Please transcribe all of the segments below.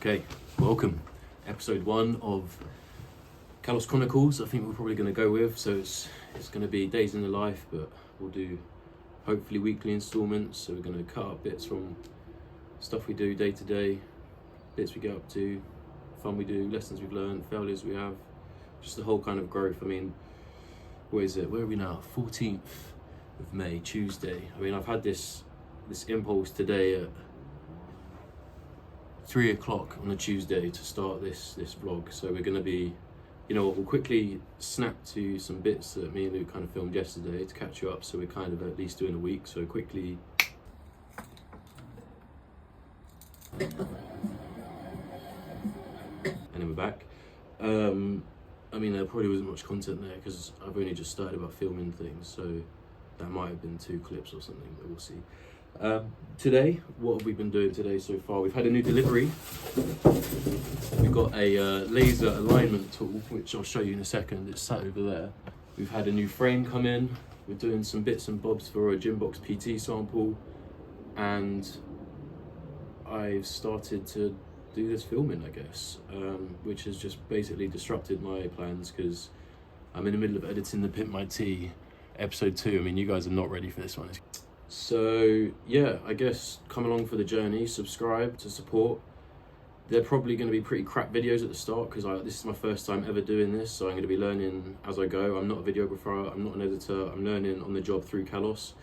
Okay, welcome. Episode 1 of Kalos Chronicles, I think we're probably going to go with. So it's going to be days in the life, but we'll do hopefully weekly installments. So we're going to cut up bits from stuff we do day to day, bits we get up to, fun we do, lessons we've learned, failures we have, just the whole kind of growth. I mean, what is it? Where are we now? 14th of May, Tuesday. I mean, I've had this impulse today at 3 o'clock on a Tuesday to start this vlog. So we're going to be, we'll quickly snap to some bits that me and Luke kind of filmed yesterday to catch you up, so we're kind of at least doing a week. So quickly, and then we're back. I mean, there probably wasn't much content there because I've only just started about filming things, so that might have been 2 clips or something, but we'll see. Today, what have we been doing today so far? We've had a new delivery. We've got a laser alignment tool, which I'll show you in a second. It's sat over there. We've had a new frame come in. We're doing some bits and bobs for a Gymbox PT sample, and I've started to do this filming, I guess, which has just basically disrupted my plans because I'm in the middle of editing the Pimp My Tea episode 2. I mean, you guys are not ready for this one. So yeah, I guess come along for the journey, subscribe to support. They're probably going to be pretty crap videos at the start because this is my first time ever doing this, so I'm going to be learning as I go. I'm not a videographer, I'm not an editor, I'm learning on the job through Kalos.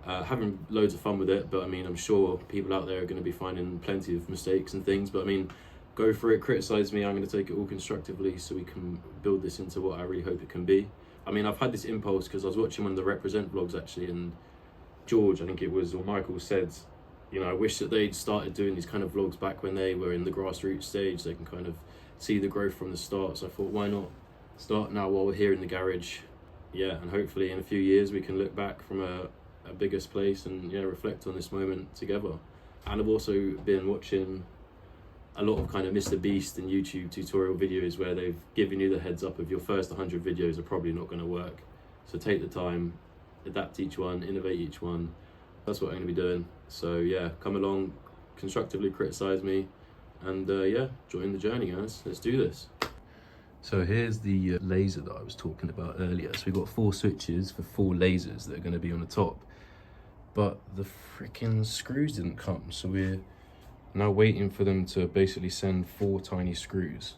Having loads of fun with it, but I mean, I'm sure people out there are going to be finding plenty of mistakes and things, but I mean, go for it, criticize me, I'm going to take it all constructively so we can build this into what I really hope it can be. I mean, I've had this impulse because I was watching one of the Represent vlogs actually, and George, I think it was, or Michael said, I wish that they'd started doing these kind of vlogs back when they were in the grassroots stage. They can kind of see the growth from the start. So I thought, why not start now while we're here in the garage? Yeah, and hopefully in a few years we can look back from a bigger place and reflect on this moment together. And I've also been watching a lot of kind of Mr. Beast and YouTube tutorial videos where they've given you the heads up of your first 100 videos are probably not going to work. So take the time, adapt each one, innovate each one. That's what I'm going to be doing. So yeah, come along, constructively criticize me, and join the journey, guys. Let's do this. So here's the laser that I was talking about earlier. So we've got 4 switches for 4 lasers that are going to be on the top, but the freaking screws didn't come, so we're now waiting for them to basically send 4 tiny screws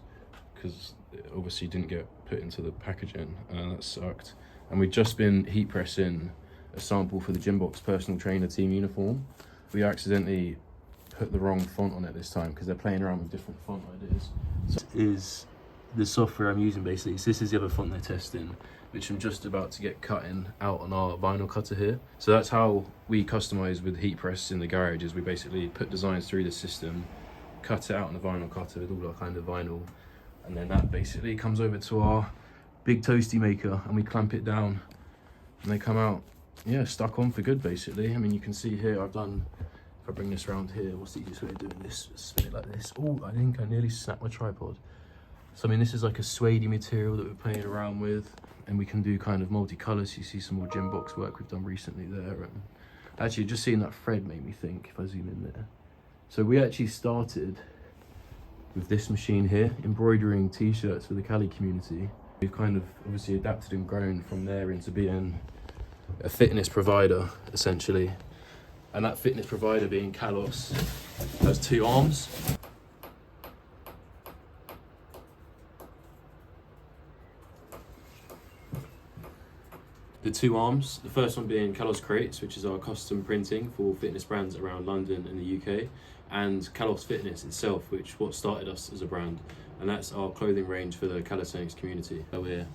because it obviously didn't get put into the packaging, and that sucked. And we've just been heat pressing a sample for the Gymbox personal trainer team uniform. We accidentally put the wrong font on it this time because they're playing around with different font ideas. So this is the software I'm using basically. So this is the other font they're testing, which I'm just about to get cutting out on our vinyl cutter here. So that's how we customize with heat press in the garage, is we basically put designs through the system, cut it out on the vinyl cutter with all our kind of vinyl, and then that basically comes over to our big toasty maker and we clamp it down and they come out, stuck on for good basically. I mean, you can see here I've done, if I bring this around here, what's the easiest way of doing this? Spin it like this. Oh, I think I nearly snapped my tripod. So I mean, this is like a suede material that we're playing around with, and we can do kind of multicolours. You see some more Gymbox work we've done recently there. And actually, just seeing that thread made me think, if I zoom in there. So we actually started with this machine here, embroidering t-shirts for the Cali community. We've kind of obviously adapted and grown from there into being a fitness provider, essentially. And that fitness provider being Kalos has 2 arms. The 2 arms, the first one being Kalos Crates, which is our custom printing for fitness brands around London and the UK, and Kalos Fitness itself, which what started us as a brand, and that's our clothing range for the calisthenics community. So we're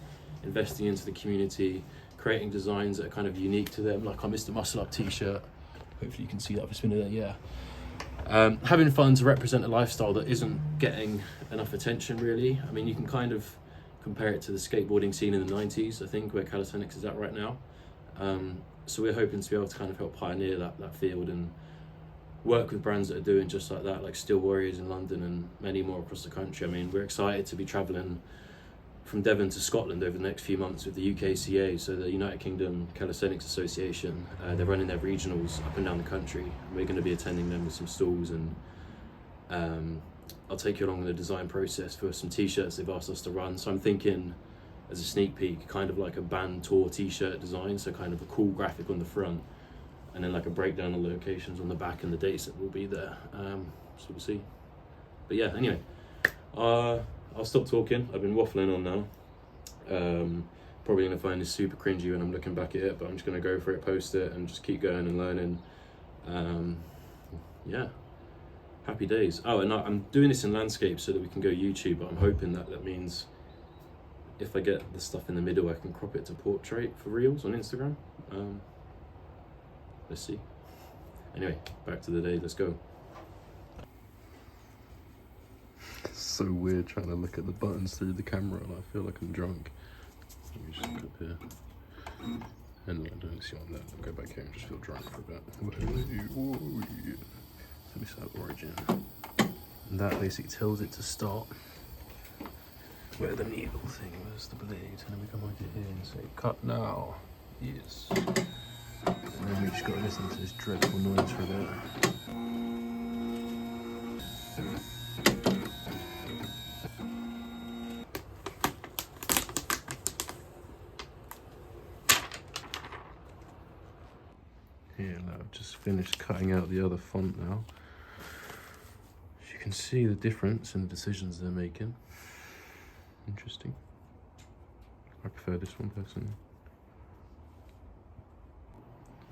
investing into the community, creating designs that are kind of unique to them, like our Mr. Muscle Up t-shirt. Hopefully you can see that if I spin it there, having fun to represent a lifestyle that isn't getting enough attention really. I mean, you can kind of compare it to the skateboarding scene in the 90s, I think, where calisthenics is at right now. So we're hoping to be able to kind of help pioneer that field and work with brands that are doing just like that, like Steel Warriors in London and many more across the country. I mean, we're excited to be travelling from Devon to Scotland over the next few months with the UKCA, so the United Kingdom Calisthenics Association. They're running their regionals up and down the country. We're going to be attending them with some stalls and I'll take you along the design process for some t-shirts they've asked us to run. So I'm thinking, as a sneak peek, kind of like a band tour t-shirt design, so kind of a cool graphic on the front, and then like a breakdown of the locations on the back and the dates that will be there. So we'll see. But yeah, anyway, I'll stop talking. I've been waffling on now. Probably gonna find this super cringy when I'm looking back at it, but I'm just gonna go for it, post it, and just keep going and learning. Yeah, happy days. Oh, and I'm doing this in landscape so that we can go YouTube, but I'm hoping that means if I get the stuff in the middle, I can crop it to portrait for reels on Instagram. Let's see. Anyway, back to the day, let's go. It's so weird trying to look at the buttons through the camera and I feel like I'm drunk. Let me just look up here. And I don't see on that. I'll go back here and just feel drunk for a bit. Oh, yeah. Let me start origin. And that basically tells it to start. Where the needle thing, where's the blade? And then we come over here and say, cut now. Yes. And then we just gotta listen to this dreadful noise for a bit. Here, now I've just finished cutting out the other font now. As you can see the difference in the decisions they're making. Interesting. I prefer this one personally.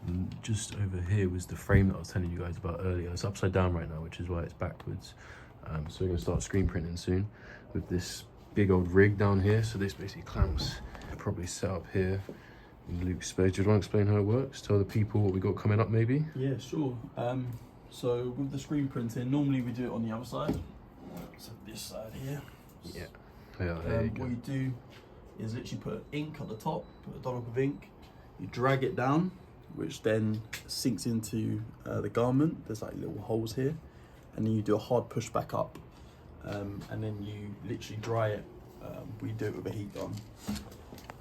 And just over here was the frame that I was telling you guys about earlier. It's upside down right now, which is why it's backwards. So we're going to start screen printing soon with this big old rig down here. So this basically clamps, probably set up here in Luke's space. Do you want to explain how it works? Tell the people what we got coming up maybe? Yeah, sure. So with the screen printing, normally we do it on the other side. So this side here. Yeah. Yeah, there you go. What you do is literally put ink at the top, put a dollop of ink, you drag it down, which then sinks into the garment. There's like little holes here, and then you do a hard push back up, and then you literally dry it. We do it with a heat gun.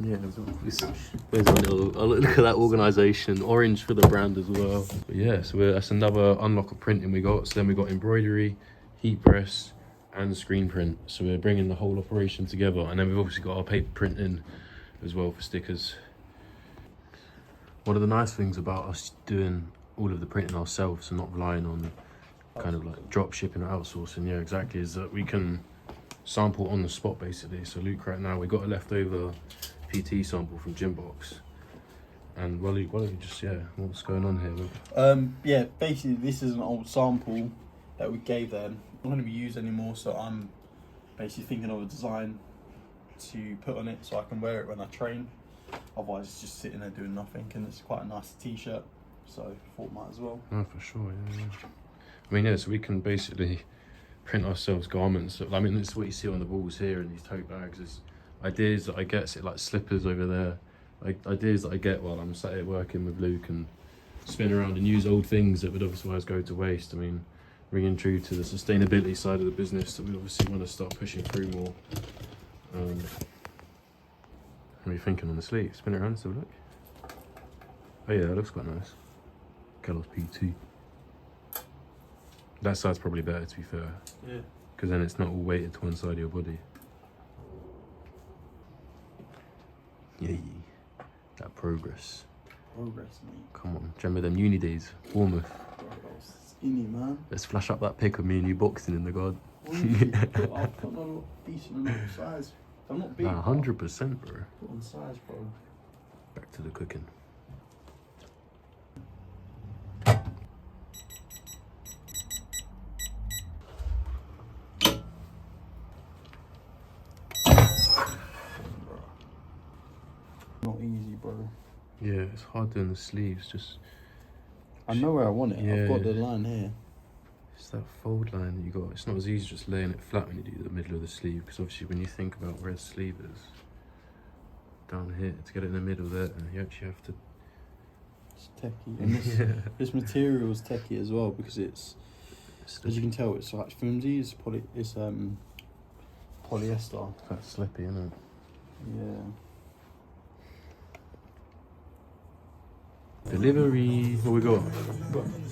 Yeah, there's a little, oh, look at that organisation, orange for the brand as well. But yeah, so that's another unlock of printing we got. So then we got embroidery, heat press, and screen print. So we're bringing the whole operation together, and then we've obviously got our paper printing as well for stickers. One of the nice things about us doing all of the printing ourselves and not relying on kind of like drop shipping or outsourcing, yeah, exactly, is that we can sample on the spot basically. So Luke, right now we got a leftover PT sample from Gymbox, and well, Luke, why don't you just, yeah, what's going on here? Yeah, basically this is an old sample that we gave them. Not going to be used anymore, so I'm basically thinking of a design to put on it so I can wear it when I train. Otherwise it's just sitting there doing nothing, and it's quite a nice t-shirt, so I thought might as well. Oh, for sure, yeah. I mean, yeah, so we can basically print ourselves garments. I mean, this is what you see on the walls here in these tote bags. Is ideas that I get, so like slippers over there, like ideas that I get while I'm sat here working with Luke and spin around and use old things that would otherwise go to waste. I mean, ringing true to the sustainability side of the business that we obviously want to start pushing through more. What are you thinking on the sleeve? Spin it around, so look. Oh yeah, that looks quite nice. Kellogg's PT. That side's probably better, to be fair. Yeah. Because then it's not all weighted to one side of your body. Yay. That progress. Progress, mate. Come on, do you remember them uni days? Bournemouth. Skinny, man. Let's flash up that pic of me and you boxing in the garden. I've got a decent amount of size. I'm not big. Nah, 100%, bro. Put on size, bro. Back to the cooking. Not easy, bro. Yeah, it's hard doing the sleeves, just... I know where I want it. Yeah. I've got the line here. It's that fold line that you got. It's not as easy just laying it flat when you do the middle of the sleeve, because obviously when you think about where the sleeve is, down here, to get it in the middle there, you actually have to... It's techie. And this, this material is techie as well, because it's as you can tell, it's like flimsy. It's polyester. Quite slippy, isn't it? Yeah. Delivery. What we got?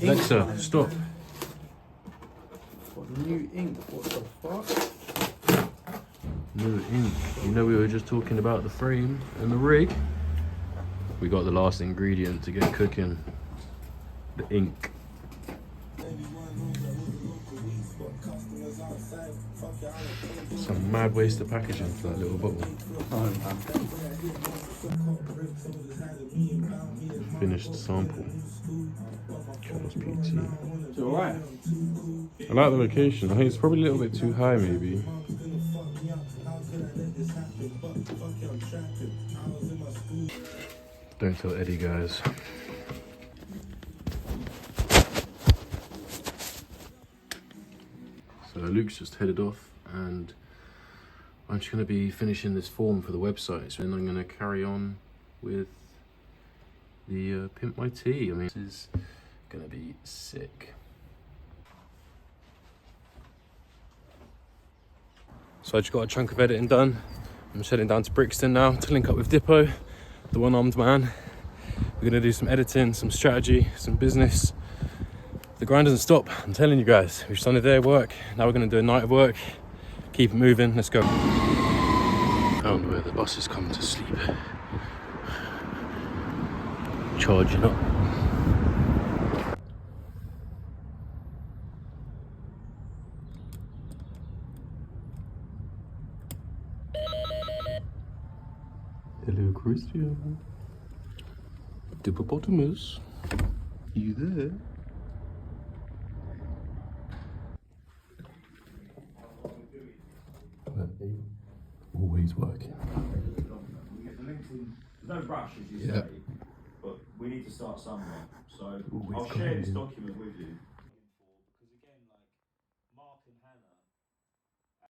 Alexa, stop. New ink, what the fuck? New ink. You know we were just talking about the frame and the rig. We got the last ingredient to get cooking. The ink. Some mad waste of packaging for that little bottle. Oh, man. Finished sample. Charles PT. It's alright. I like the location. I think it's probably a little bit too high, maybe. Don't tell Eddie, guys. So Luke's just headed off, and I'm just going to be finishing this form for the website. So then I'm going to carry on with the Pimp My Tea. I mean, this is going to be sick. So I just got a chunk of editing done. I'm just heading down to Brixton now to link up with Dippo, the one-armed man. We're gonna do some editing, some strategy, some business. The grind doesn't stop, I'm telling you guys. We've just done a day of work, now we're gonna do a night of work. Keep it moving, let's go. Found where the bus is coming to sleep. Charging up. Hello, Christian. Dippopotamus. You there? Always working. There's no rush, as you Yeah. say, but we need to start somewhere. So Always I'll share this coming. document with you.